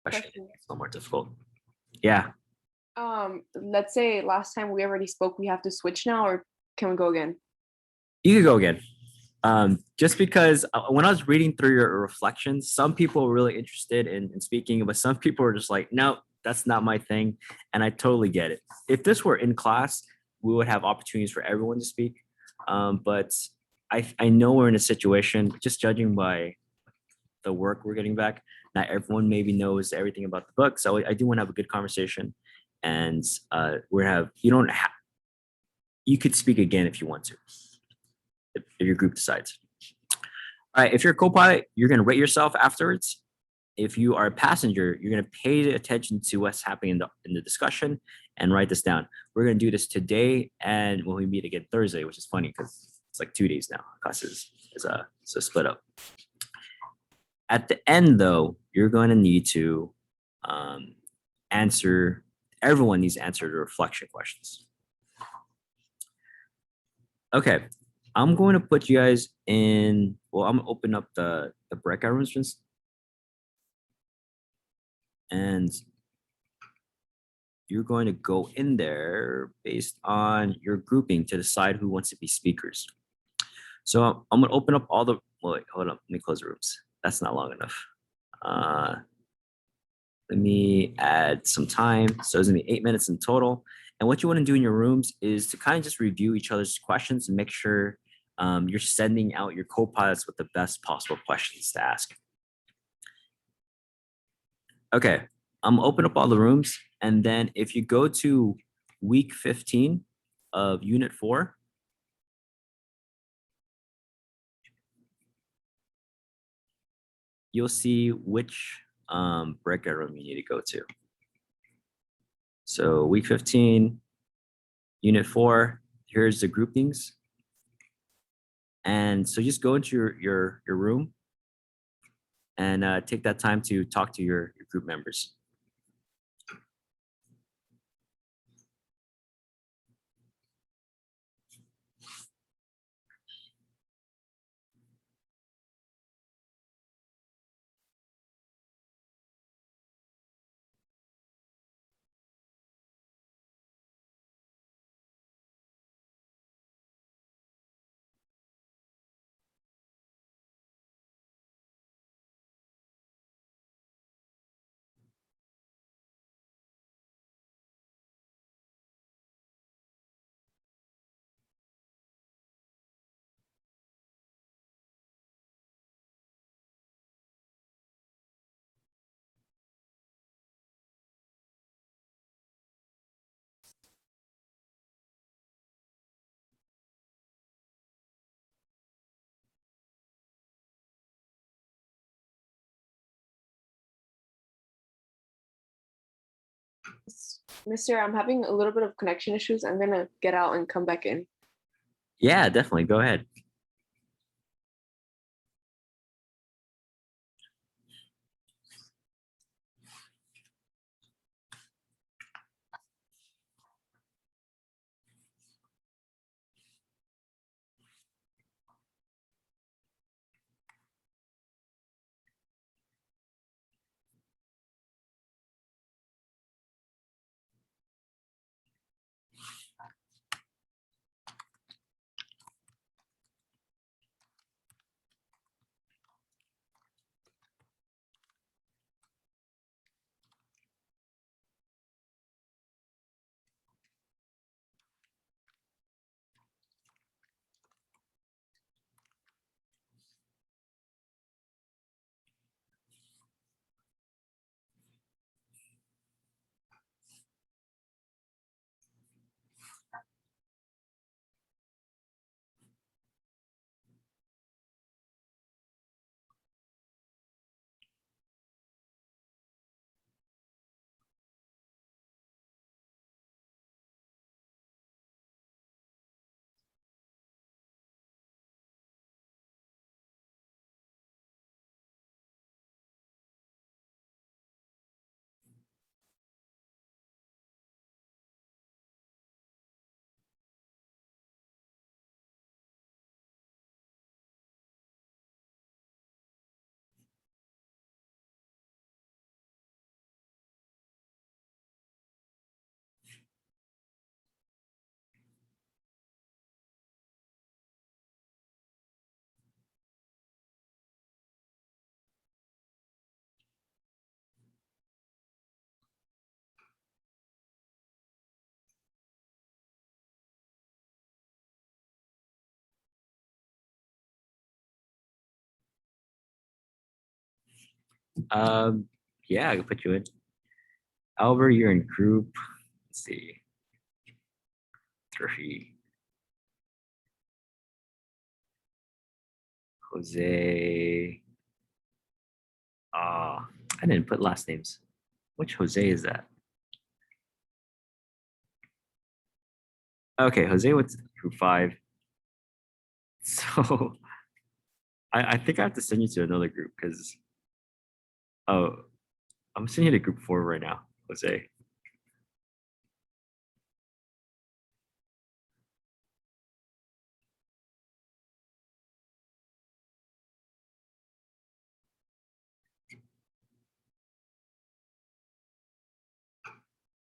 question. Question. It's a little more difficult. Yeah, Let's say last time we already spoke, we have to switch now, or can we go again? you could go again. Just because when I was reading through your reflections, some people were really interested in speaking, but some people were just like, no, that's not my thing. And I totally get it. If this were in class, we would have opportunities for everyone to speak. But I know we're in a situation, just judging by the work we're getting back, not everyone maybe knows everything about the book. So I do want to have a good conversation. And you don't have, you could speak again if you want to, if your group decides. All right, if you're a co-pilot, you're going to rate yourself afterwards. If you are a passenger, you're going to pay attention to what's happening in the discussion and write this down. We're going to do this today and when we meet again Thursday, which is funny because it's like 2 days now. Class is split up. At the end, though, you're going to need to everyone needs to answer the reflection questions. Okay, I'm going to put you guys in, well, I'm going to open up the breakout rooms. And you're going to go in there based on your grouping to decide who wants to be speakers. So I'm going to open up all the, well, wait, hold on, let me close the rooms. That's not long enough. Let me add some time. So it's gonna be 8 minutes in total. And what you want to do in your rooms is to kind of just review each other's questions and make sure you're sending out your co-pilots with the best possible questions to ask. Okay, I'm gonna open up all the rooms. And then if you go to week 15 of unit 4, you'll see which breakout room you need to go to. So week 15, unit 4, here's the groupings. And so just go into your room and take that time to talk to your group members. Mister, I'm having a little bit of connection issues. I'm gonna get out and come back in. Yeah, definitely. Go ahead. Yeah, I can put you in. Albert, you're in group. Let's see. 3. Jose. Ah, I didn't put last names. Which Jose is that? Okay, Jose went to group 5. So I think I have to send you to another group because oh, I'm sending you to group 4 right now, Jose.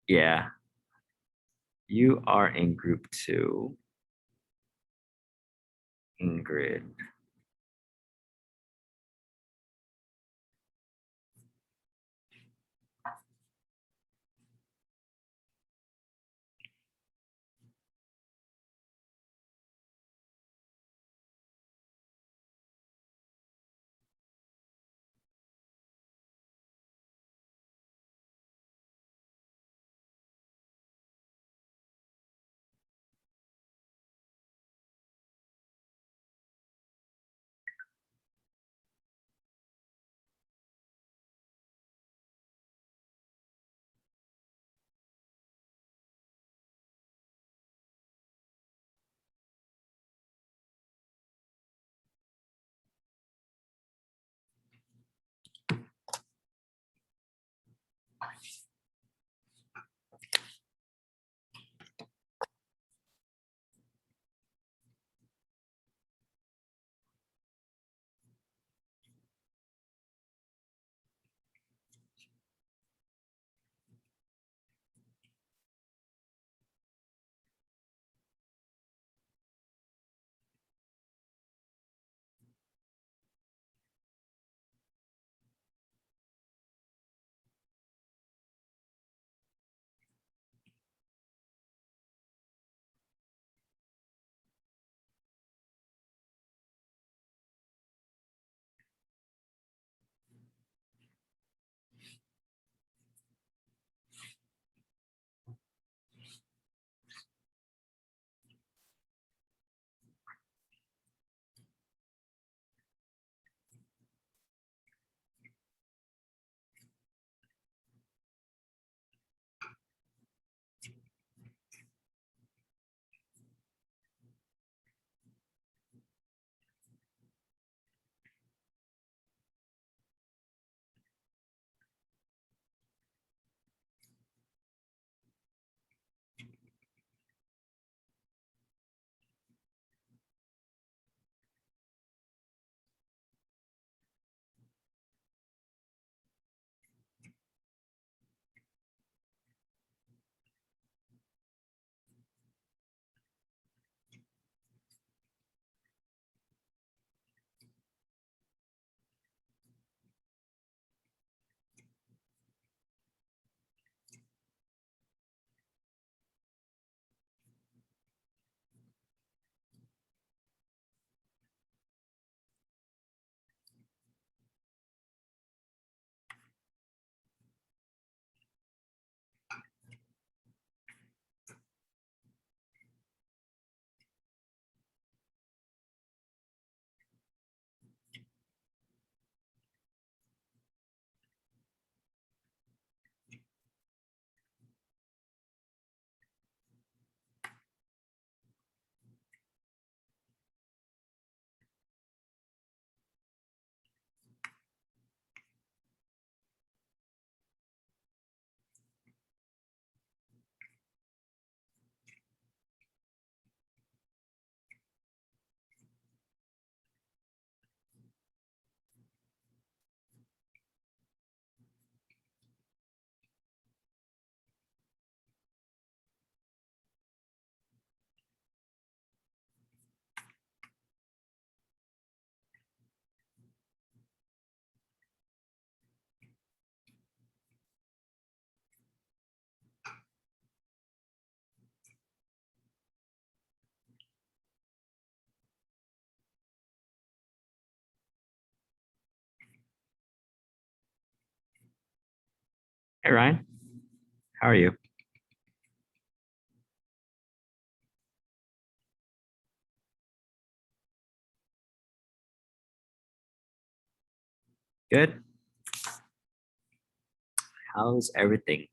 Yeah, you are in group 2, Ingrid. Hey Ryan, how are you? Good. How's everything?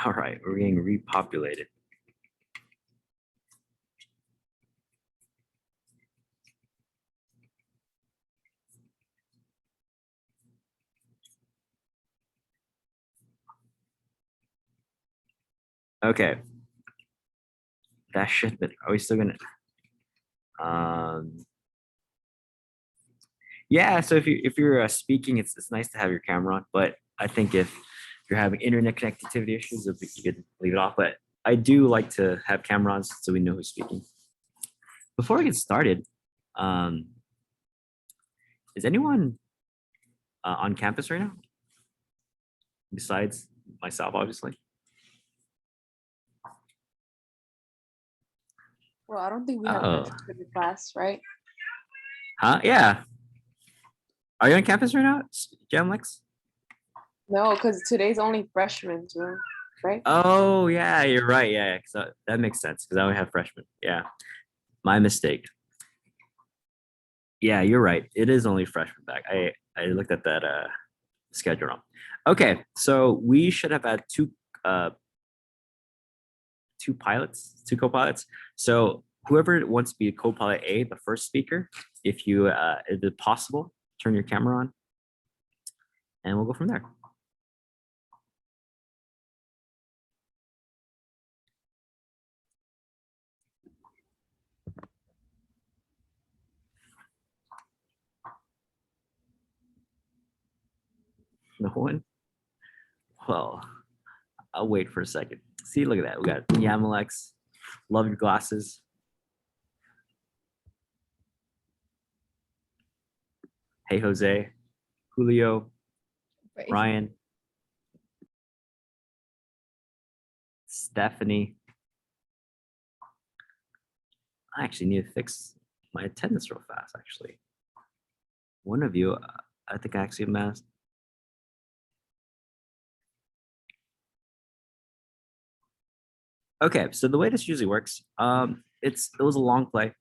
All right, we're getting repopulated. Okay, that should be. Are we still gonna? Um, yeah. So if you're speaking, it's nice to have your camera on. But I think if you're having internet connectivity issues, you could leave it off. But I do like to have camera on so we know who's speaking. Before we get started, um, is anyone on campus right now besides myself, obviously? Well, I don't think we have Oh, freshmen in the class, right? huh? Yeah. Are you on campus right now, Jamlex? No, because today's only freshmen, right? Oh, yeah, you're right. Yeah, so that makes sense because I only have freshmen. Yeah, my mistake. Yeah, you're right. It is only freshman back. I looked at that schedule wrong. Okay, so we should have had uh two pilots, two co-pilots. So whoever wants to be a co-pilot A, the first speaker, if it's possible, turn your camera on and we'll go from there. No one? Well, I'll wait for a second. See, look at that. We got Yamalex. Love your glasses. Hey Jose, Julio, Right. Ryan, Stephanie. I actually need to fix my attendance real fast, actually. One of you, I think I actually messed. Okay, so the way this usually works, it was a long play.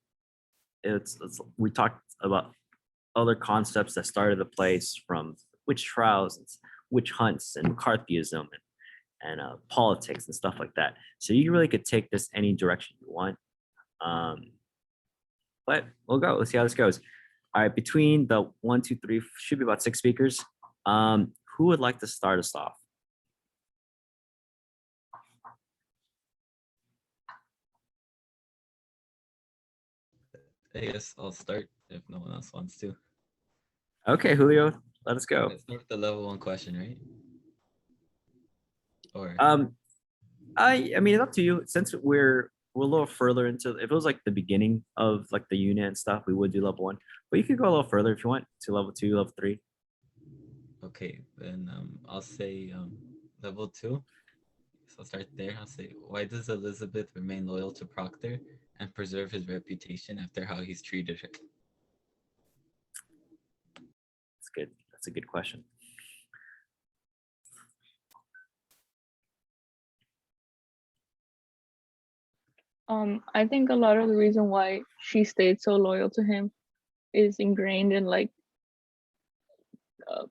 It's we talked about other concepts that started the place from witch trials, and witch hunts, and McCarthyism, and politics and stuff like that. So you really could take this any direction you want. Um, but we'll go. Let's see how this goes. All right, between the one, two, three, should be about six speakers. Who would like to start us off? I guess I'll start if no one else wants to. Okay, Julio, let us go. Let's start with the level 1 question, right? Or Um, I mean, it's up to you. Since we're a little further into, if it was like the beginning of like the unit and stuff, we would do level one. But you could go a little further if you want to level two, level three. okay, then I'll say level 2. So I'll start there. I'll say, why does Elizabeth remain loyal to Proctor and preserve his reputation after how he's treated her? That's good. That's a good question. I think a lot of the reason why she stayed so loyal to him is ingrained in like uh,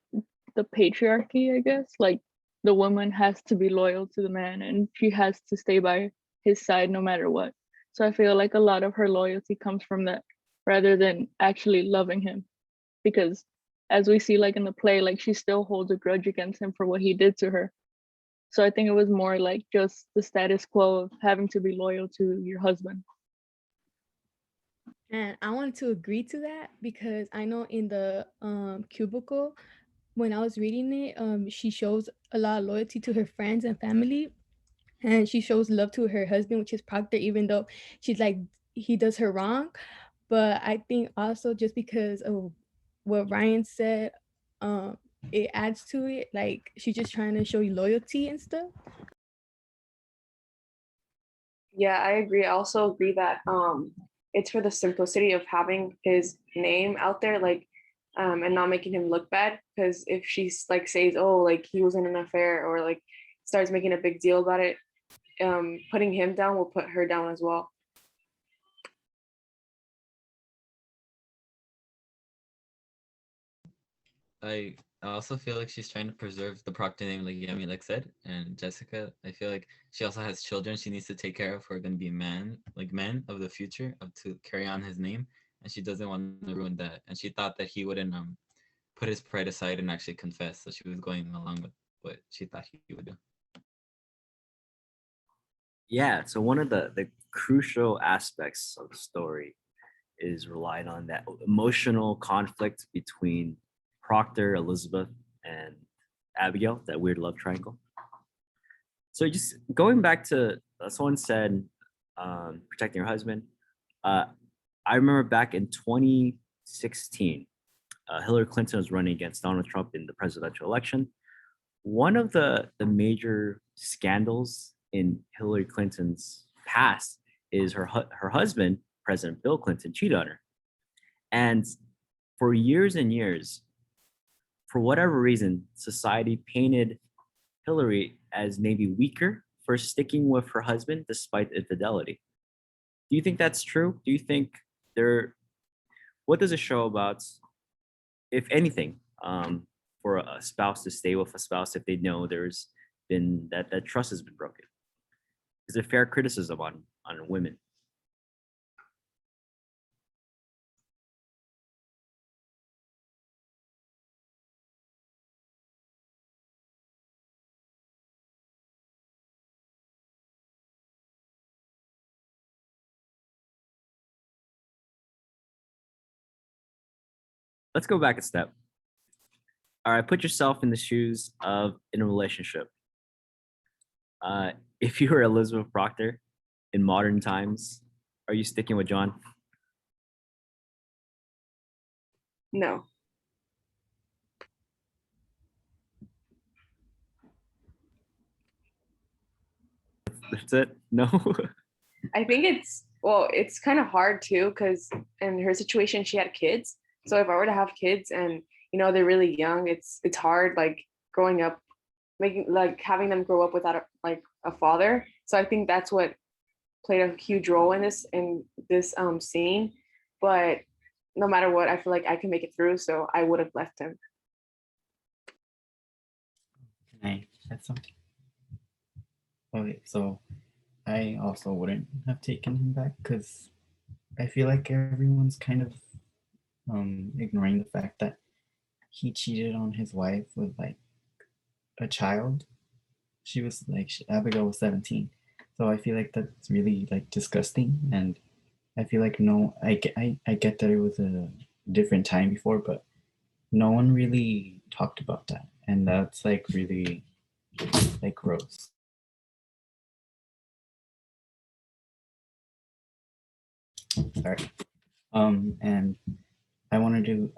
the patriarchy, I guess. Like the woman has to be loyal to the man and she has to stay by his side no matter what. So I feel like a lot of her loyalty comes from that rather than actually loving him. Because as we see like in the play, like she still holds a grudge against him for what he did to her. So I think it was more like just the status quo of having to be loyal to your husband. And I wanted to agree to that because I know in the cubicle, when I was reading it, she shows a lot of loyalty to her friends and family, and she shows love to her husband, which is Proctor, even though she's like he does her wrong. But I think also just because of what Ryan said, um, it adds to it. Like she's just trying to show you loyalty and stuff. Yeah, I agree. I also agree that it's for the simplicity of having his name out there, like and not making him look bad. Because if she's like says, oh, like he was in an affair or like starts making a big deal about it, putting him down will put her down as well. I also feel like she's trying to preserve the Proctor name, like Yemi like said, and Jessica. I feel like she also has children she needs to take care of who are going to be men of the future, of to carry on his name, and she doesn't want to ruin that. And she thought that he wouldn't put his pride aside and actually confess, so she was going along with what she thought he would do. Yeah, so one of the crucial aspects of the story is relied on that emotional conflict between Proctor, Elizabeth, and Abigail, that weird love triangle. So just going back to someone said protecting your husband. I remember back in 2016, Hillary Clinton was running against Donald Trump in the presidential election. One of the major scandals in Hillary Clinton's past is her husband, President Bill Clinton, cheated on her. And for years and years, for whatever reason, society painted Hillary as maybe weaker for sticking with her husband despite infidelity. Do you think that's true? Do you think there, what does it show about, if anything, for a spouse to stay with a spouse if they know there's been that trust has been broken? Is it fair criticism on women? Let's go back a step. All right, put yourself in the shoes of in a relationship. If you were Elizabeth Proctor in modern times, are you sticking with John? No. That's it? No? I think it's well, it's kind of hard too, because in her situation, she had kids. So if I were to have kids and they're really young, it's hard like growing up, making like having them grow up without a father. So I think that's what played a huge role in this scene. But no matter what, I feel like I can make it through. So I would have left him. Can I add something? Okay, so I also wouldn't have taken him back because I feel like everyone's kind of ignoring the fact that he cheated on his wife with like a child. She was like Abigail was 17, so I feel like that's really like disgusting. And I feel like no, I get that it was a different time before, but no one really talked about that, and that's like really like gross. Sorry. And I wanted to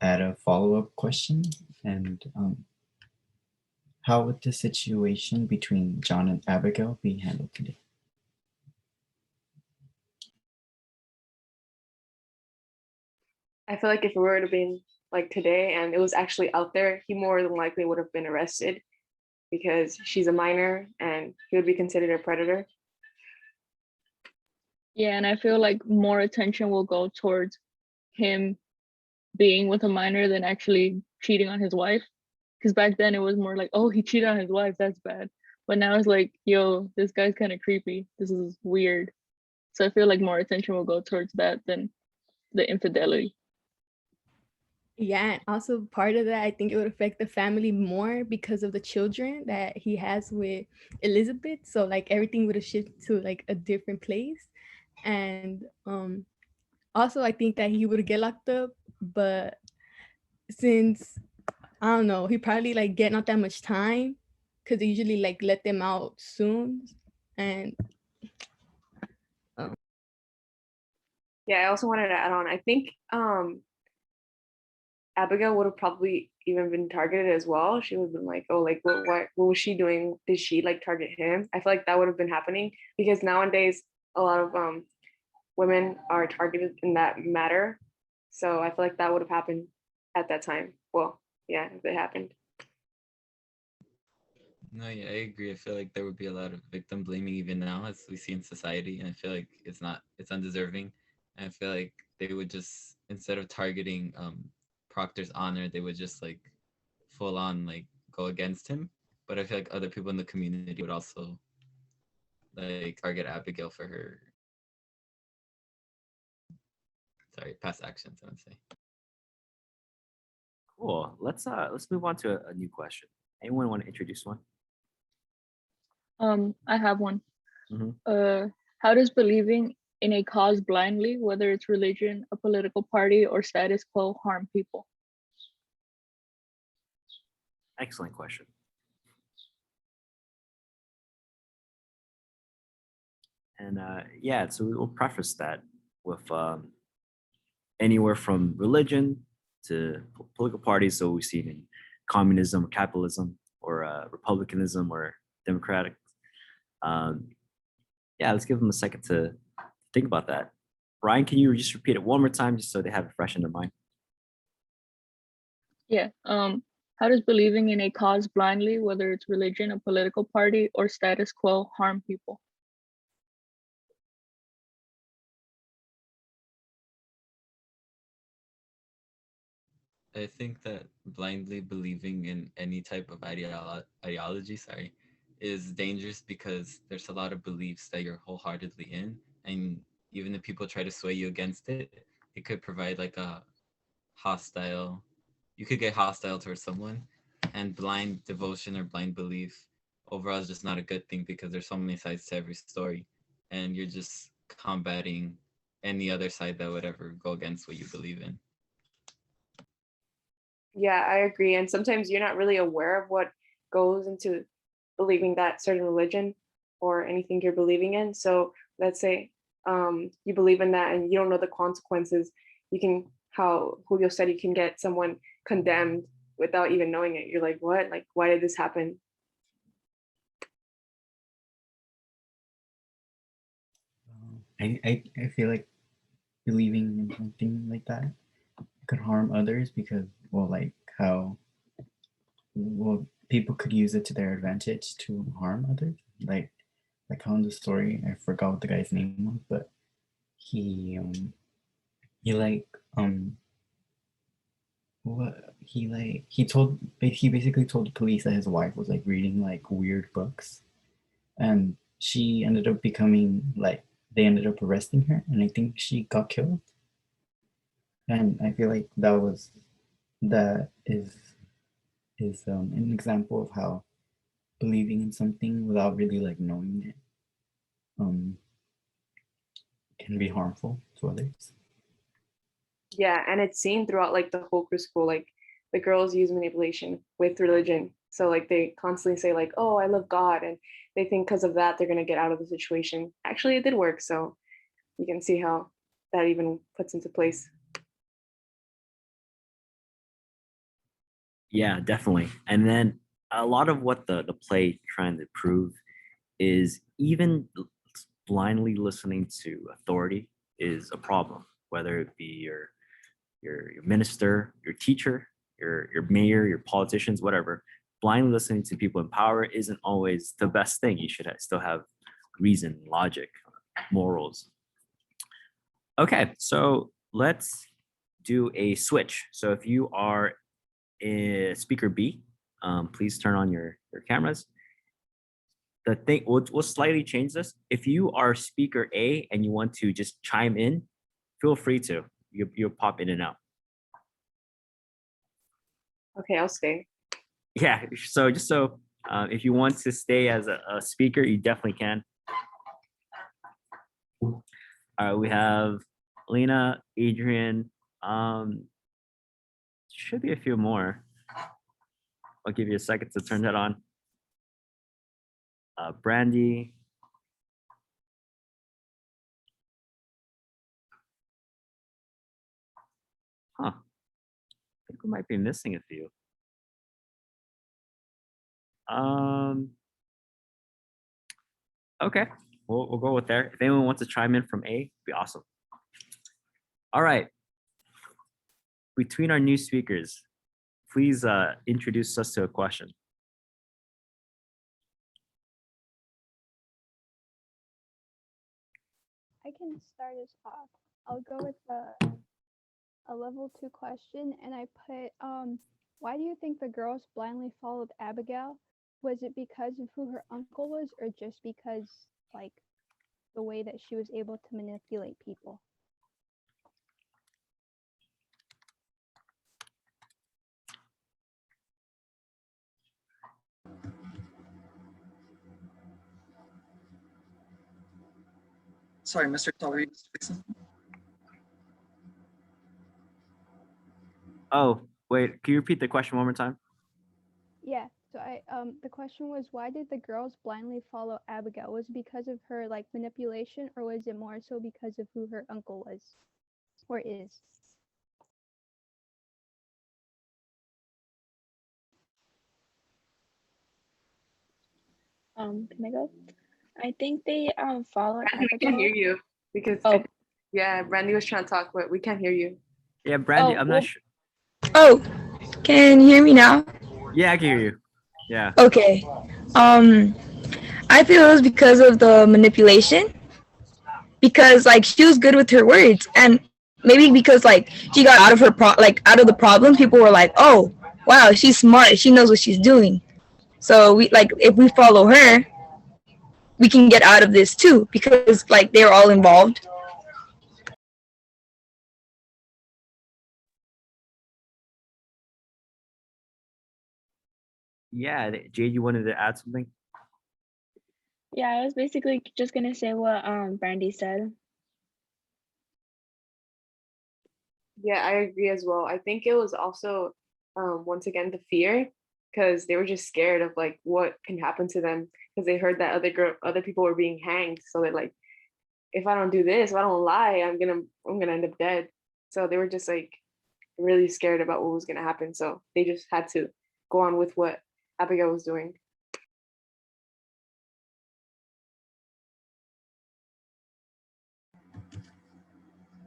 add a follow-up question. And how would the situation between John and Abigail be handled today? I feel like if it were to be like today and it was actually out there, he more than likely would have been arrested because she's a minor and he would be considered a predator. Yeah, and I feel like more attention will go towards him being with a minor than actually cheating on his wife. Because back then it was more like, oh, he cheated on his wife, that's bad. But now it's like, yo, this guy's kind of creepy. This is weird. So I feel like more attention will go towards that than the infidelity. Yeah, and also part of that, I think it would affect the family more because of the children that he has with Elizabeth. So like everything would have shifted to like a different place. And also I think that he would get locked up, but since I don't know, he probably like get not that much time because they usually like let them out soon. And Yeah, I also wanted to add on. I think Abigail would have probably even been targeted as well, she would have been like, oh, like what was she doing? Did she like target him? I feel like that would have been happening because nowadays a lot of women are targeted in that matter. So I feel like that would have happened at that time. Well, yeah, if it happened. No, yeah, I agree. I feel like there would be a lot of victim blaming even now, as we see in society, and I feel like it's undeserving. And I feel like they would just, instead of targeting Proctor's honor, they would just like full on like go against him. But I feel like other people in the community would also like target Abigail for her, sorry, past actions, I would say. Cool. Let's move on to a new question. Anyone want to introduce one? I have one. Mhm. How does believing in a cause blindly, whether it's religion, a political party, or status quo, harm people? Excellent question. And yeah, so we'll preface that with anywhere from religion to political parties. So we've seen in communism or capitalism or republicanism or democratic. Yeah, let's give them a second to think about that. Brian, can you just repeat it one more time just so they have it fresh in their mind? Yeah. How does believing in a cause blindly, whether it's religion, a political party, or status quo, harm people? I think that blindly believing in any type of ideology, sorry, is dangerous because there's a lot of beliefs that you're wholeheartedly in, and even if people try to sway you against it, it could provide like a hostile. You could get hostile towards someone, and blind devotion or blind belief overall is just not a good thing because there's so many sides to every story, and you're just combating any other side that would ever go against what you believe in. Yeah, I agree. And sometimes you're not really aware of what goes into believing that certain religion or anything you're believing in. So let's say you believe in that and you don't know the consequences. You can, how Julio said, you can get someone condemned without even knowing it. You're like, what? Like, why did this happen? I feel like believing in something like that could harm others because, well, like how, well, people could use it to their advantage to harm others. Like how in the story, I forgot what the guy's name was, but he like what he basically told the police that his wife was like reading like weird books, and she ended up becoming like, they ended up arresting her, and I think she got killed. And I feel like that is an example of how believing in something without really like knowing it um can be harmful to others. Yeah, and it's seen throughout like the whole crew school. Like the girls use manipulation with religion. So like they constantly say like, "Oh, I love God," and they think because of that they're gonna get out of the situation. Actually, it did work. So you can see how that even puts into place. Yeah, definitely. And then a lot of what the play trying to prove is even blindly listening to authority is a problem, whether it be your minister, your teacher, your mayor, your politicians, whatever. Blindly listening to people in power isn't always the best thing. You should still have reason, logic, morals. Okay, so let's do a switch. So if you are speaker B, please turn on your cameras. The thing, we'll slightly change this. If you are speaker A and you want to just chime in, feel free to. You'll pop in and out. Okay, I'll stay. Yeah, so just so if you want to stay as a speaker, you definitely can. All right, we have Lena, Adrian. Should be a few more. I'll give you a second to turn that on. Brandy. Huh. I think we might be missing a few. Um. Okay, we'll go with there. If anyone wants to chime in from A, be awesome. All right. Between our new speakers, please introduce us to a question. I can start us off. I'll go with a level 2 question, and I put, why do you think the girls blindly followed Abigail? Was it because of who her uncle was, or just because, like, the way that she was able to manipulate people? Sorry, Mr. Toller, you say something? Oh, wait, can you repeat the question one more time? Yeah. So the question was, why did the girls blindly follow Abigail? Was it because of her like manipulation, or was it more so because of who her uncle was, or is? Can I go? I think they followed Brandy, we can't hear Abigail. you because Oh. yeah, Brandy was trying to talk, but we can't hear you. Yeah, Brandy, I'm well- not sure. Oh, can you hear me now? Yeah, I can hear you. Yeah. Okay. I feel it was because of the manipulation. Because like she was good with her words, and maybe because like she got out of her out of the problems, people were like, "Oh, wow, she's smart. She knows what she's doing." So we like if we follow her, we can get out of this too because like they're all involved. Yeah, Jade, you wanted to add something? Yeah, I was basically just gonna say what Brandy said. Yeah, I agree as well. I think it was also once again the fear because they were just scared of like what can happen to them because they heard that other people were being hanged. So they're like, if I don't do this, if I don't lie, I'm gonna end up dead. So they were just like really scared about what was gonna happen. So they just had to go on with what Abigail was doing.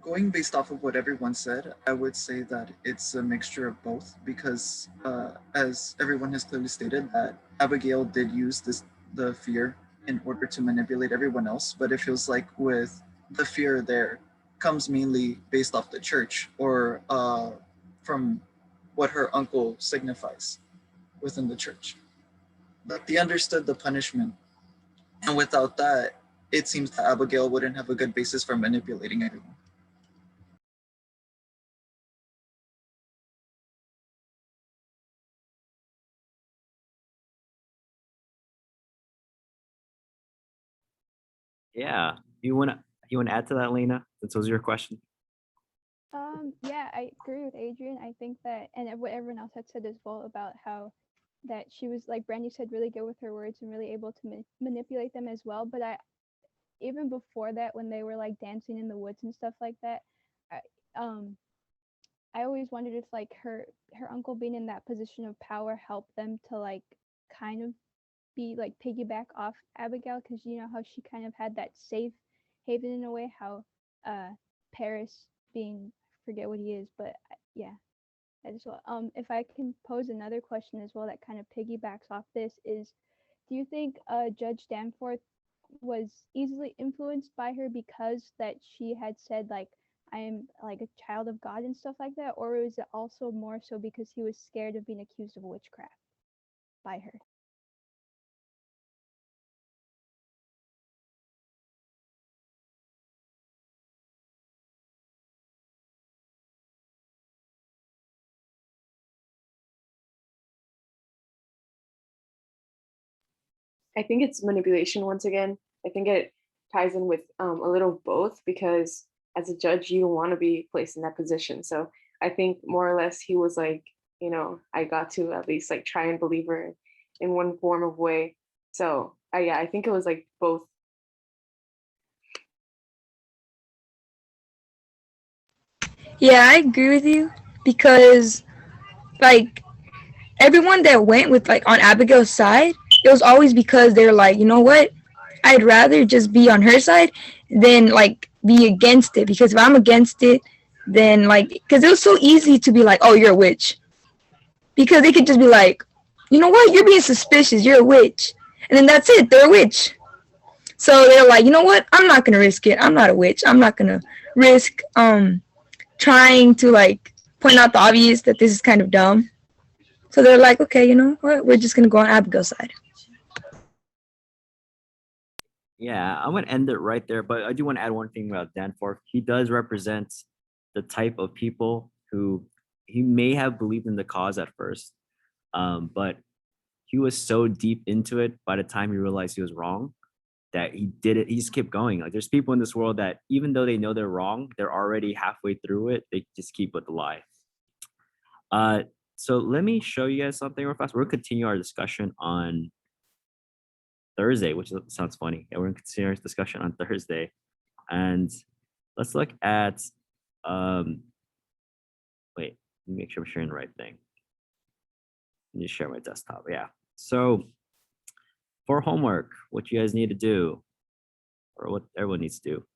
Going based off of what everyone said, I would say that it's a mixture of both because, as everyone has clearly stated, that Abigail did use the fear in order to manipulate everyone else. But it feels like with the fear there comes mainly based off the church or from what her uncle signifies within the church. But they understood the punishment, and without that, it seems that Abigail wouldn't have a good basis for manipulating everyone. Yeah. You wanna add to that, Lena? Since it was your question. Yeah, I agree with Adrian. I think that, and what everyone else had said as well about how that she was, like Brandy said, really good with her words and really able to manipulate them as well. But even before that, when they were like dancing in the woods and stuff like that, I, um, I always wondered if like her uncle being in that position of power helped them to like kind of be like piggyback off Abigail, because you know how she kind of had that safe haven in a way, how Paris being, forget what he is, but yeah, that as well. If I can pose another question as well that kind of piggybacks off this is, do you think Judge Danforth was easily influenced by her because that she had said like I am like a child of God and stuff like that, or was it also more so because he was scared of being accused of witchcraft by her? I think it's manipulation once again. I think it ties in with a little of both because as a judge, you don't want to be placed in that position. So I think more or less he was like, I got to at least like try and believe her in one form of way. So yeah, I think it was like both. Yeah, I agree with you because like everyone that went with like on Abigail's side, it was always because they're like, you know what? I'd rather just be on her side than like be against it. Because if I'm against it, then like, because it was so easy to be like, oh, you're a witch. Because they could just be like, you know what? You're being suspicious. You're a witch. And then that's it. They're a witch. So they're like, you know what? I'm not going to risk it. I'm not a witch. I'm not going to risk trying to like point out the obvious that this is kind of dumb. So they're like, okay, you know what? We're just going to go on Abigail's side. Yeah, I'm gonna end it right there, but I do want to add one thing about Danforth. He does represent the type of people who he may have believed in the cause at first, but he was so deep into it by the time he realized he was wrong that he did it. He just kept going. Like there's people in this world that even though they know they're wrong, they're already halfway through it. They just keep with the lie. So let me show you guys something real fast. We'll continue our discussion on Thursday, which sounds funny. Yeah, we're gonna continue our discussion on Thursday, and let's look at. Wait, let me make sure I'm sharing the right thing. Let me share my desktop. Yeah. So for homework, what you guys need to do, or what everyone needs to do.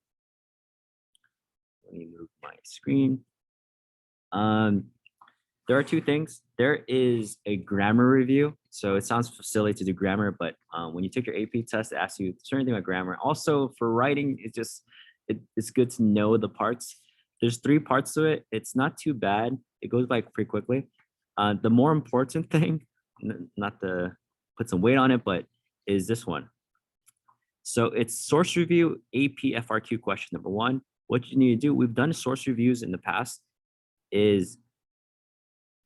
Let me move my screen. There are two things. There is a grammar review. So it sounds silly to do grammar, but when you take your AP test, it asks you a certain thing about grammar. Also for writing, it's good to know the parts. There's 3 parts to it. It's not too bad. It goes by pretty quickly. The more important thing, not to put some weight on it, but is this one. So it's source review AP FRQ question number 1. What you need to do, we've done source reviews in the past, is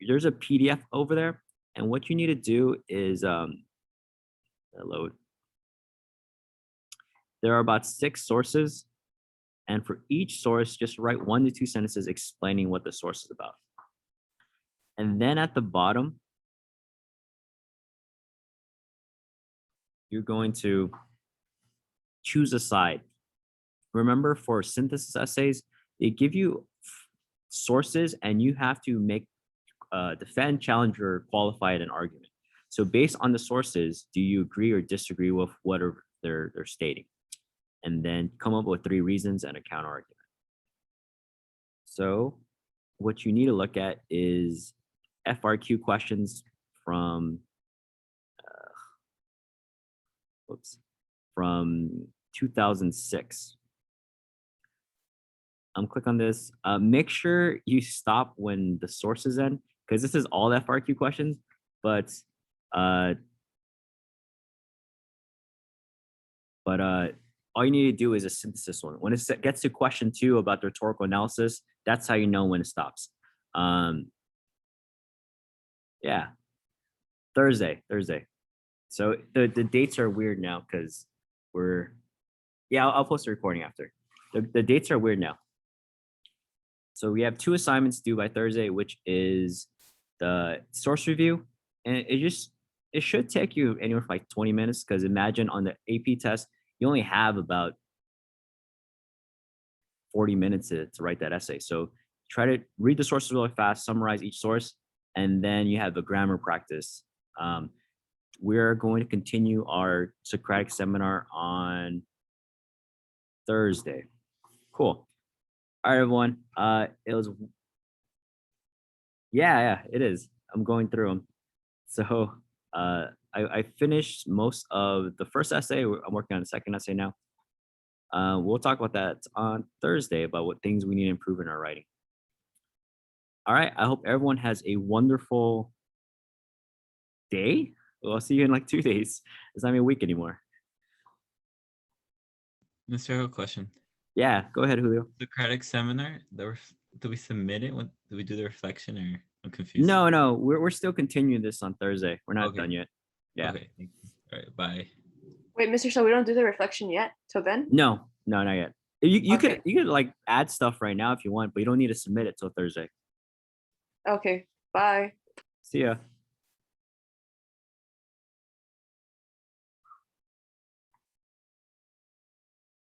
there's a PDF over there. And what you need to do is load. There are about 6 sources. And for each source, just write 1 to 2 sentences explaining what the source is about. And then at the bottom, you're going to choose a side. Remember, for synthesis essays, they give you sources and you have to make defend, challenge, or qualify an argument. So based on the sources, do you agree or disagree with what they're stating? And then come up with 3 reasons and a counter argument. So what you need to look at is FRQ questions from from 2006. Click on this. Make sure you stop when the sources end, because this is all FRQ questions, but all you need to do is a synthesis one. When it gets to question 2 about the rhetorical analysis, that's how you know when it stops. Yeah, Thursday. So the dates are weird now because I'll post the recording after. The dates are weird now. So we have 2 assignments due by Thursday, which is the source review. And it should take you anywhere from like 20 minutes, because imagine on the AP test, you only have about 40 minutes to write that essay. So try to read the sources really fast, summarize each source, and then you have a grammar practice. We're going to continue our Socratic seminar on Thursday. Cool. All right, everyone. It was, yeah, it is. I'm going through them. So I finished most of the first essay. I'm working on the second essay now. We'll talk about that on Thursday, about what things we need to improve in our writing. All right. I hope everyone has a wonderful day. Well, I'll see you in like 2 days. It's not even a week anymore. Mr. I have a question. Yeah, go ahead, Julio. Socratic seminar, do we submit it? Do we do the reflection, or I'm confused? No, we're still continuing this on Thursday. We're not Okay. done yet. Yeah. Okay. Thank you. All right. Bye. Wait, Mr. So we don't do the reflection yet till then? No, not yet. You Okay. could like add stuff right now if you want, but you don't need to submit it till Thursday. Okay, bye. See ya.